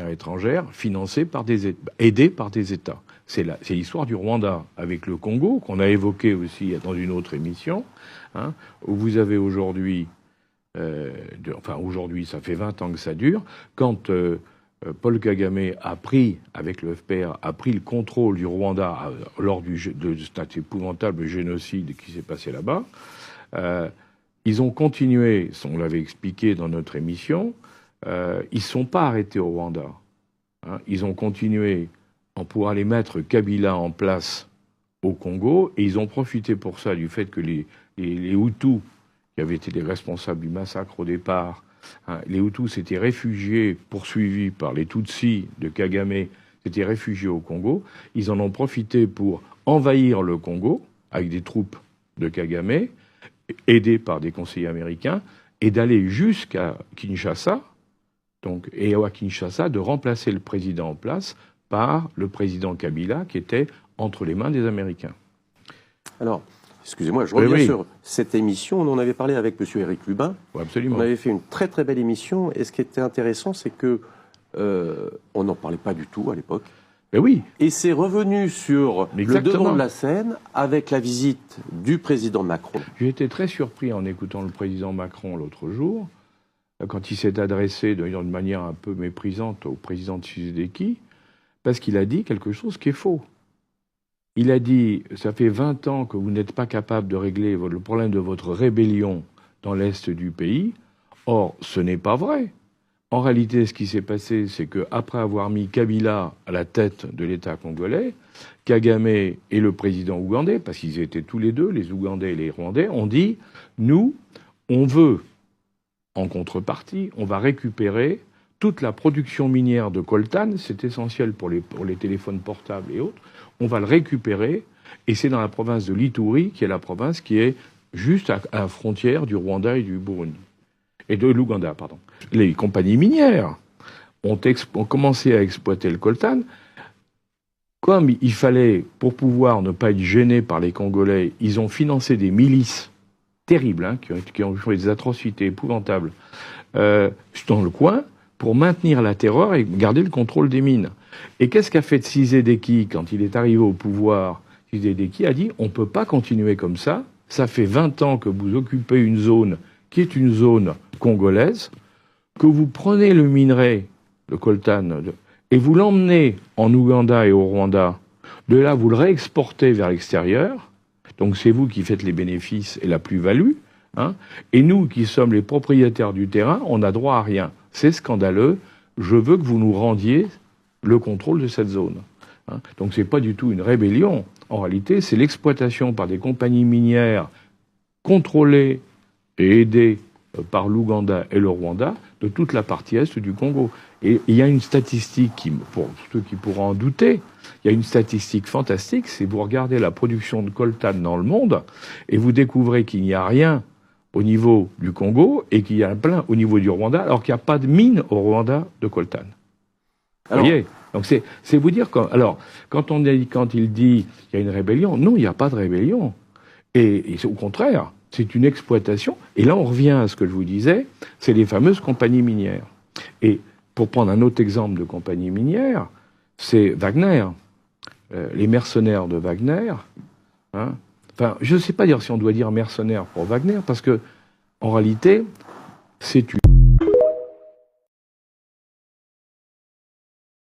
étrangère financée par aidée par des États. C'est l'histoire du Rwanda avec le Congo, qu'on a évoqué aussi dans une autre émission, hein, où vous avez aujourd'hui, aujourd'hui, ça fait 20 ans que ça dure, quand Paul Kagame a pris, avec le FPR, a pris le contrôle du Rwanda lors de cet épouvantable génocide qui s'est passé là-bas. Ils ont continué, on l'avait expliqué dans notre émission, ils ne sont pas arrêtés au Rwanda. Hein. Ils ont continué pour aller mettre Kabila en place au Congo, et ils ont profité pour ça du fait que les Hutus, qui avaient été les responsables du massacre au départ, hein, les Hutus s'étaient réfugiés, poursuivis par les Tutsis de Kagame, s'étaient réfugiés au Congo. Ils en ont profité pour envahir le Congo avec des troupes de Kagame, aidés par des conseillers américains, et d'aller jusqu'à Kinshasa, et à Kinshasa, de remplacer le président en place par le président Kabila, qui était entre les mains des Américains. Alors, excusez-moi, je reviens sur cette émission. On en avait parlé avec M. Éric Lubin. Oui, absolument. On avait fait une très très belle émission. Et ce qui était intéressant, c'est que on n'en parlait pas du tout à l'époque. Mais oui. Et c'est revenu sur le devant de la scène avec la visite du président Macron. J'ai été très surpris en écoutant le président Macron l'autre jour, quand il s'est adressé d'une manière un peu méprisante au président Tshisekedi, parce qu'il a dit quelque chose qui est faux. Il a dit, ça fait 20 ans que vous n'êtes pas capable de régler le problème de votre rébellion dans l'est du pays. Or, ce n'est pas vrai. En réalité, ce qui s'est passé, c'est qu'après avoir mis Kabila à la tête de l'État congolais, Kagame et le président ougandais, parce qu'ils étaient tous les deux, les Ougandais et les Rwandais, ont dit, nous, on veut, en contrepartie, on va récupérer toute la production minière de coltan, c'est essentiel pour les téléphones portables et autres, on va le récupérer, et c'est dans la province de l'Ituri, qui est la province qui est juste à la frontière du Rwanda et du Burundi. Et de l'Ouganda, pardon. Les compagnies minières ont commencé à exploiter le coltan. Comme il fallait, pour pouvoir ne pas être gênés par les Congolais, ils ont financé des milices terribles, hein, qui ont fait des atrocités épouvantables dans le coin, pour maintenir la terreur et garder le contrôle des mines. Et qu'est-ce qu'a fait Tshisekedi quand il est arrivé au pouvoir? Tshisekedi a dit, on ne peut pas continuer comme ça. Ça fait 20 ans que vous occupez une zone qui est une zone congolaise, que vous prenez le minerai, le coltan, et vous l'emmenez en Ouganda et au Rwanda. De là, vous le réexportez vers l'extérieur. Donc c'est vous qui faites les bénéfices et la plus-value. Hein, et nous, qui sommes les propriétaires du terrain, on n'a droit à rien. C'est scandaleux. Je veux que vous nous rendiez le contrôle de cette zone. Hein. Donc c'est pas du tout une rébellion. En réalité, c'est l'exploitation par des compagnies minières contrôlées et aidées par l'Ouganda et le Rwanda de toute la partie est du Congo. Et il y a une statistique, pour ceux qui pourront en douter, il y a une statistique fantastique, c'est vous regardez la production de coltan dans le monde et vous découvrez qu'il n'y a rien au niveau du Congo et qu'il y a plein au niveau du Rwanda, alors qu'il n'y a pas de mine au Rwanda de coltan. Vous voyez? Donc c'est vous dire alors quand il dit qu'il y a une rébellion, non, il n'y a pas de rébellion. Et au contraire, c'est une exploitation. Et là, on revient à ce que je vous disais, c'est les fameuses compagnies minières. Et pour prendre un autre exemple de compagnie minière, c'est Wagner. Les mercenaires de Wagner. Hein, enfin, je ne sais pas dire si on doit dire mercenaires pour Wagner, parce que en réalité, c'est une